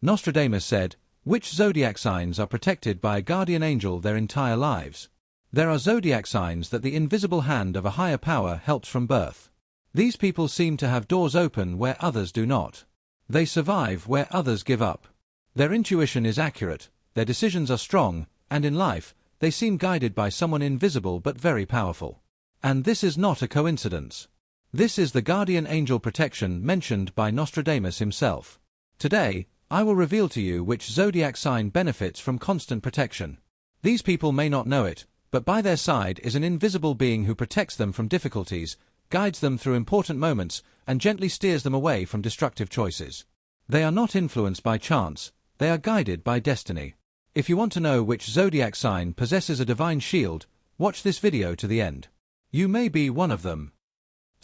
Nostradamus said, which zodiac signs are protected by a guardian angel their entire lives? There are zodiac signs that the invisible hand of a higher power helps from birth. These people seem to have doors open where others do not. They survive where others give up. Their intuition is accurate, their decisions are strong, and in life, they seem guided by someone invisible but very powerful. And this is not a coincidence. This is the guardian angel protection mentioned by Nostradamus himself. Today, I will reveal to you which zodiac sign benefits from constant protection. These people may not know it, but by their side is an invisible being who protects them from difficulties, guides them through important moments, and gently steers them away from destructive choices. They are not influenced by chance, they are guided by destiny. If you want to know which zodiac sign possesses a divine shield, watch this video to the end. You may be one of them.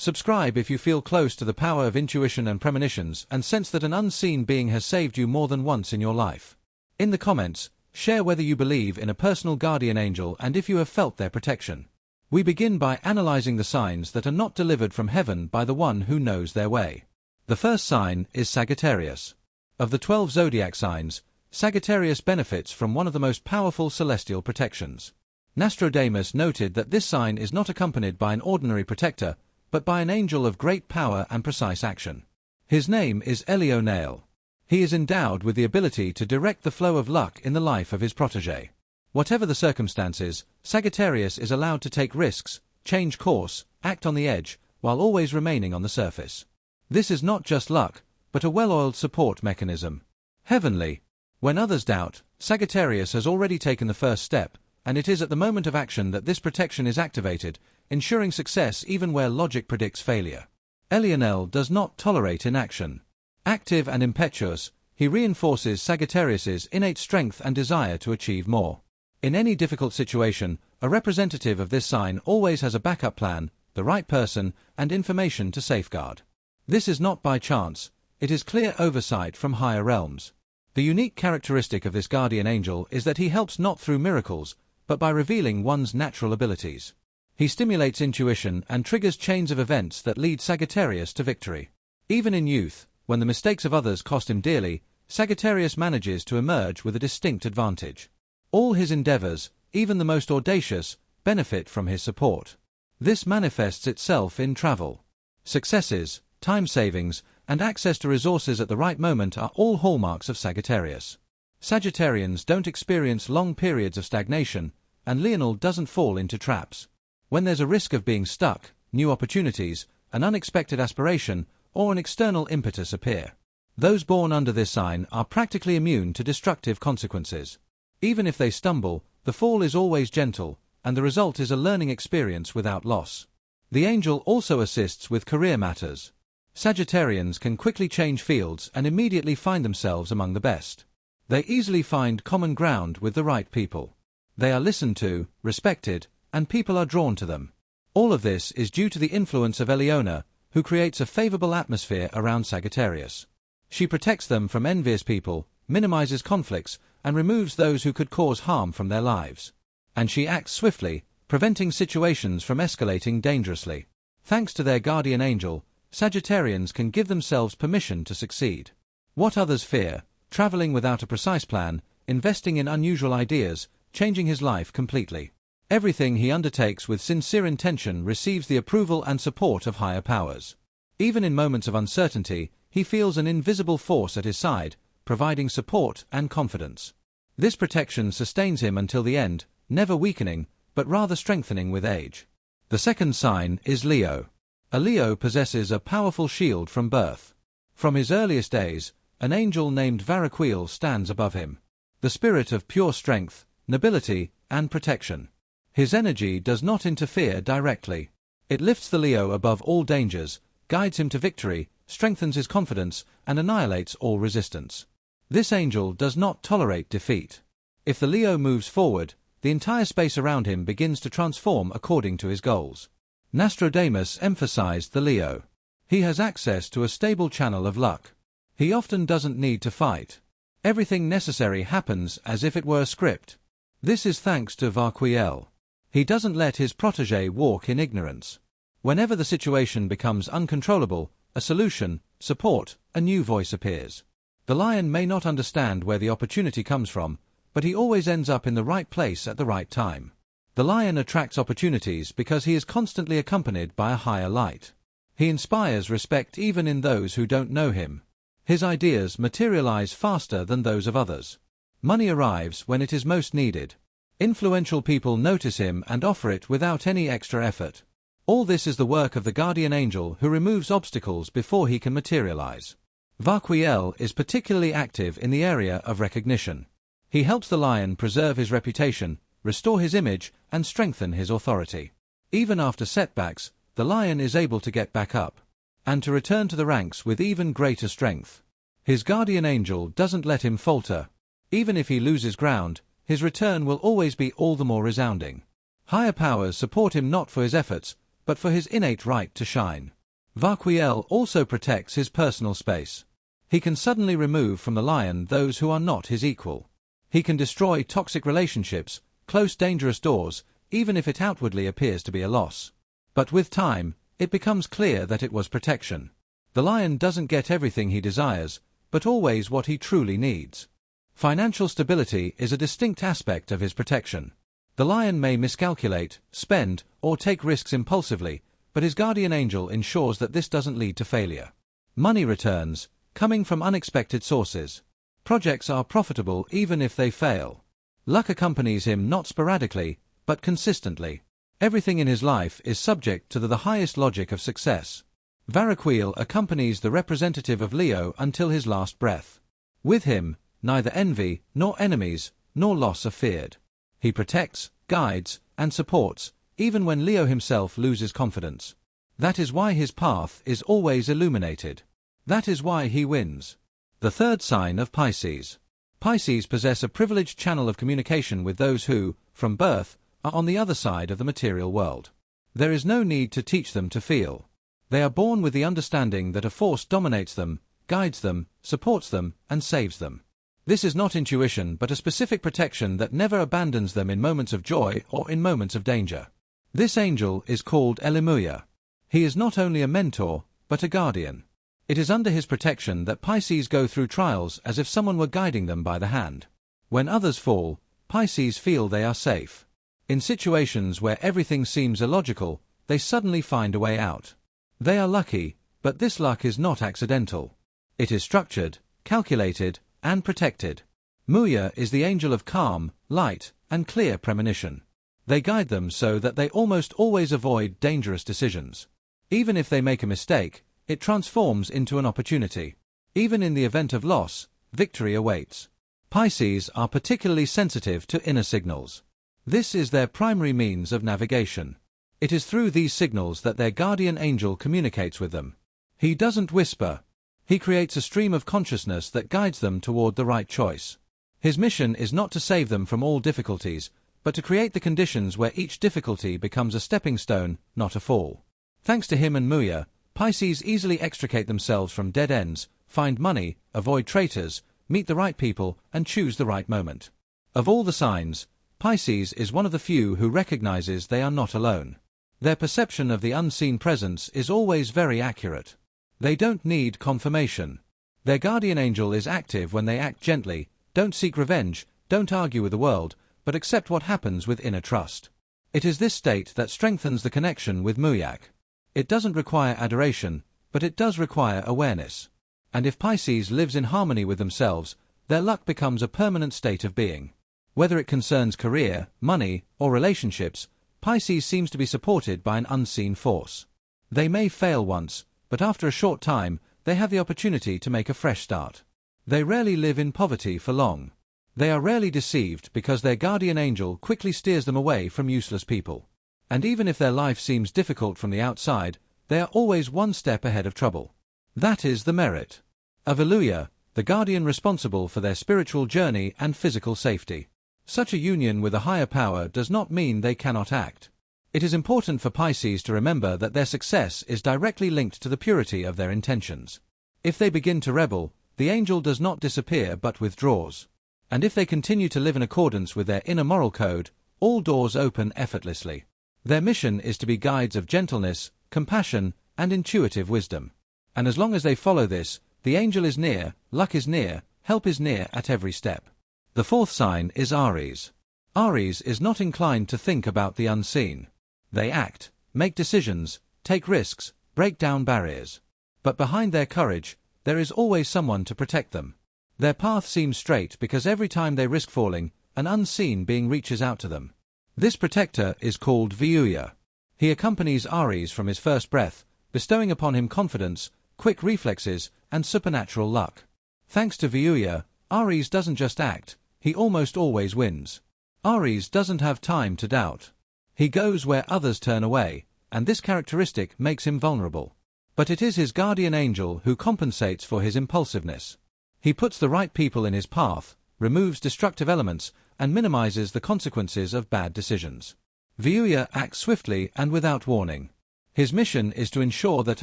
Subscribe if you feel close to the power of intuition and premonitions and sense that an unseen being has saved you more than once in your life. In the comments, share whether you believe in a personal guardian angel and if you have felt their protection. We begin by analyzing the signs that are not delivered from heaven by the one who knows their way. The first sign is Sagittarius. Of the 12 zodiac signs, Sagittarius benefits from one of the most powerful celestial protections. Nastrodamus noted that this sign is not accompanied by an ordinary protector, but by an angel of great power and precise action. His name is Elionale. He is endowed with the ability to direct the flow of luck in the life of his protégé. Whatever the circumstances, Sagittarius is allowed to take risks, change course, act on the edge, while always remaining on the surface. This is not just luck, but a well-oiled support mechanism. Heavenly. When others doubt, Sagittarius has already taken the first step, and it is at the moment of action that this protection is activated, ensuring success even where logic predicts failure. Elionale does not tolerate inaction. Active and impetuous, he reinforces Sagittarius's innate strength and desire to achieve more. In any difficult situation, a representative of this sign always has a backup plan, the right person, and information to safeguard. This is not by chance, it is clear oversight from higher realms. The unique characteristic of this guardian angel is that he helps not through miracles, but by revealing one's natural abilities. He stimulates intuition and triggers chains of events that lead Sagittarius to victory. Even in youth, when the mistakes of others cost him dearly, Sagittarius manages to emerge with a distinct advantage. All his endeavors, even the most audacious, benefit from his support. This manifests itself in travel. Successes, time savings, and access to resources at the right moment are all hallmarks of Sagittarius. Sagittarians don't experience long periods of stagnation, and Lionel doesn't fall into traps. When there's a risk of being stuck, new opportunities, an unexpected aspiration, or an external impetus appear. Those born under this sign are practically immune to destructive consequences. Even if they stumble, the fall is always gentle, and the result is a learning experience without loss. The angel also assists with career matters. Sagittarians can quickly change fields and immediately find themselves among the best. They easily find common ground with the right people. They are listened to, respected, and people are drawn to them. All of this is due to the influence of Eliona, who creates a favorable atmosphere around Sagittarius. She protects them from envious people, minimizes conflicts, and removes those who could cause harm from their lives. And she acts swiftly, preventing situations from escalating dangerously. Thanks to their guardian angel, Sagittarians can give themselves permission to succeed. What others fear, traveling without a precise plan, investing in unusual ideas, changing his life completely. Everything he undertakes with sincere intention receives the approval and support of higher powers. Even in moments of uncertainty, he feels an invisible force at his side, providing support and confidence. This protection sustains him until the end, never weakening, but rather strengthening with age. The second sign is Leo. A Leo possesses a powerful shield from birth. From his earliest days, an angel named Varaquil stands above him. The spirit of pure strength, nobility, and protection. His energy does not interfere directly. It lifts the Leo above all dangers, guides him to victory, strengthens his confidence, and annihilates all resistance. This angel does not tolerate defeat. If the Leo moves forward, the entire space around him begins to transform according to his goals. Nastrodamus emphasized the Leo. He has access to a stable channel of luck. He often doesn't need to fight. Everything necessary happens as if it were a script. This is thanks to Varaquil. He doesn't let his protégé walk in ignorance. Whenever the situation becomes uncontrollable, a solution, support, a new voice appears. The lion may not understand where the opportunity comes from, but he always ends up in the right place at the right time. The lion attracts opportunities because he is constantly accompanied by a higher light. He inspires respect even in those who don't know him. His ideas materialize faster than those of others. Money arrives when it is most needed. Influential people notice him and offer it without any extra effort. All this is the work of the guardian angel who removes obstacles before he can materialize. Vaquiel is particularly active in the area of recognition. He helps the lion preserve his reputation, restore his image, and strengthen his authority. Even after setbacks, the lion is able to get back up, and to return to the ranks with even greater strength. His guardian angel doesn't let him falter. Even if he loses ground, his return will always be all the more resounding. Higher powers support him not for his efforts, but for his innate right to shine. Vaquiel also protects his personal space. He can suddenly remove from the lion those who are not his equal. He can destroy toxic relationships, close dangerous doors, even if it outwardly appears to be a loss. But with time, it becomes clear that it was protection. The lion doesn't get everything he desires, but always what he truly needs. Financial stability is a distinct aspect of his protection. The lion may miscalculate, spend, or take risks impulsively, but his guardian angel ensures that this doesn't lead to failure. Money returns, coming from unexpected sources. Projects are profitable even if they fail. Luck accompanies him not sporadically, but consistently. Everything in his life is subject to the highest logic of success. Vaquiel accompanies the representative of Leo until his last breath. With him, neither envy, nor enemies, nor loss are feared. He protects, guides, and supports, even when Leo himself loses confidence. That is why his path is always illuminated. That is why he wins. The third sign of Pisces. Pisces possess a privileged channel of communication with those who, from birth, are on the other side of the material world. There is no need to teach them to feel. They are born with the understanding that a force dominates them, guides them, supports them, and saves them. This is not intuition but a specific protection that never abandons them in moments of joy or in moments of danger. This angel is called Elimuya. He is not only a mentor, but a guardian. It is under his protection that Pisces go through trials as if someone were guiding them by the hand. When others fall, Pisces feel they are safe. In situations where everything seems illogical, they suddenly find a way out. They are lucky, but this luck is not accidental. It is structured, calculated, and protected. Muya is the angel of calm, light, and clear premonition. They guide them so that they almost always avoid dangerous decisions. Even if they make a mistake, it transforms into an opportunity. Even in the event of loss, victory awaits. Pisces are particularly sensitive to inner signals. This is their primary means of navigation. It is through these signals that their guardian angel communicates with them. He doesn't whisper. He creates a stream of consciousness that guides them toward the right choice. His mission is not to save them from all difficulties, but to create the conditions where each difficulty becomes a stepping stone, not a fall. Thanks to him and Muya, Pisces easily extricate themselves from dead ends, find money, avoid traitors, meet the right people, and choose the right moment. Of all the signs, Pisces is one of the few who recognizes they are not alone. Their perception of the unseen presence is always very accurate. They don't need confirmation. Their guardian angel is active when they act gently, don't seek revenge, don't argue with the world, but accept what happens with inner trust. It is this state that strengthens the connection with Muyak. It doesn't require adoration, but it does require awareness. And if Pisces lives in harmony with themselves, their luck becomes a permanent state of being. Whether it concerns career, money, or relationships, Pisces seems to be supported by an unseen force. They may fail once, but after a short time, they have the opportunity to make a fresh start. They rarely live in poverty for long. They are rarely deceived because their guardian angel quickly steers them away from useless people. And even if their life seems difficult from the outside, they are always one step ahead of trouble. That is the merit of Elimuya, the guardian responsible for their spiritual journey and physical safety. Such a union with a higher power does not mean they cannot act. It is important for Pisces to remember that their success is directly linked to the purity of their intentions. If they begin to rebel, the angel does not disappear but withdraws. And if they continue to live in accordance with their inner moral code, all doors open effortlessly. Their mission is to be guides of gentleness, compassion, and intuitive wisdom. And as long as they follow this, The angel is near, luck is near, help is near at every step. The fourth sign is Aries. Aries is not inclined to think about the unseen. They act, make decisions, take risks, break down barriers. But behind their courage, there is always someone to protect them. Their path seems straight because every time they risk falling, an unseen being reaches out to them. This protector is called Vanga. He accompanies Aries from his first breath, bestowing upon him confidence, quick reflexes, and supernatural luck. Thanks to Vanga, Aries doesn't just act, he almost always wins. Aries doesn't have time to doubt. He goes where others turn away, and this characteristic makes him vulnerable. But it is his guardian angel who compensates for his impulsiveness. He puts the right people in his path, removes destructive elements, and minimizes the consequences of bad decisions. Vanga acts swiftly and without warning. His mission is to ensure that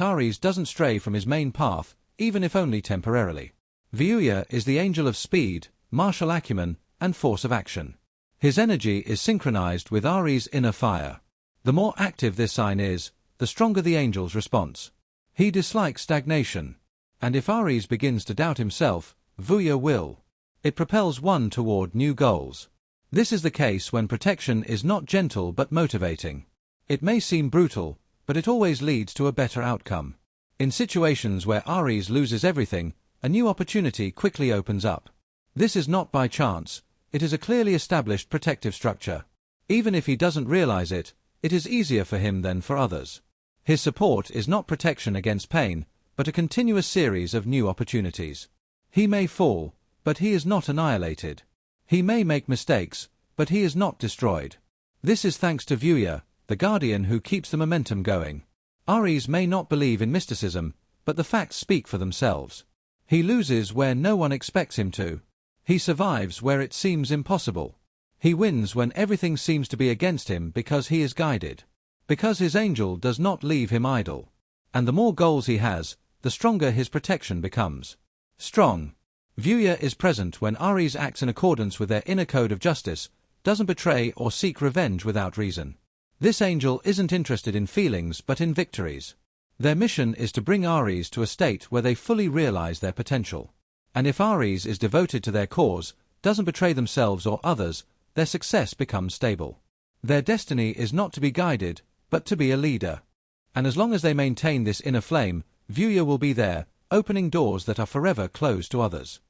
Aries doesn't stray from his main path, even if only temporarily. Vanga is the angel of speed, martial acumen, and force of action. His energy is synchronized with Aries' inner fire. The more active this sign is, the stronger the angel's response. He dislikes stagnation. And if Aries begins to doubt himself, Vanga will. It propels one toward new goals. This is the case when protection is not gentle but motivating. It may seem brutal, but it always leads to a better outcome. In situations where Aries loses everything, a new opportunity quickly opens up. This is not by chance, it is a clearly established protective structure. Even if he doesn't realize it, it is easier for him than for others. His support is not protection against pain, but a continuous series of new opportunities. He may fall, but he is not annihilated. He may make mistakes, but he is not destroyed. This is thanks to Vanga, the guardian who keeps the momentum going. Aries may not believe in mysticism, but the facts speak for themselves. He loses where no one expects him to. He survives where it seems impossible. He wins when everything seems to be against him because he is guided. Because his angel does not leave him idle. And the more goals he has, the stronger his protection becomes. Strong. Vanga is present when Aries acts in accordance with their inner code of justice, doesn't betray or seek revenge without reason. This angel isn't interested in feelings but in victories. Their mission is to bring Aries to a state where they fully realize their potential. And if Aries is devoted to their cause, doesn't betray themselves or others, their success becomes stable. Their destiny is not to be guided, but to be a leader. And as long as they maintain this inner flame, Vanga will be there, opening doors that are forever closed to others.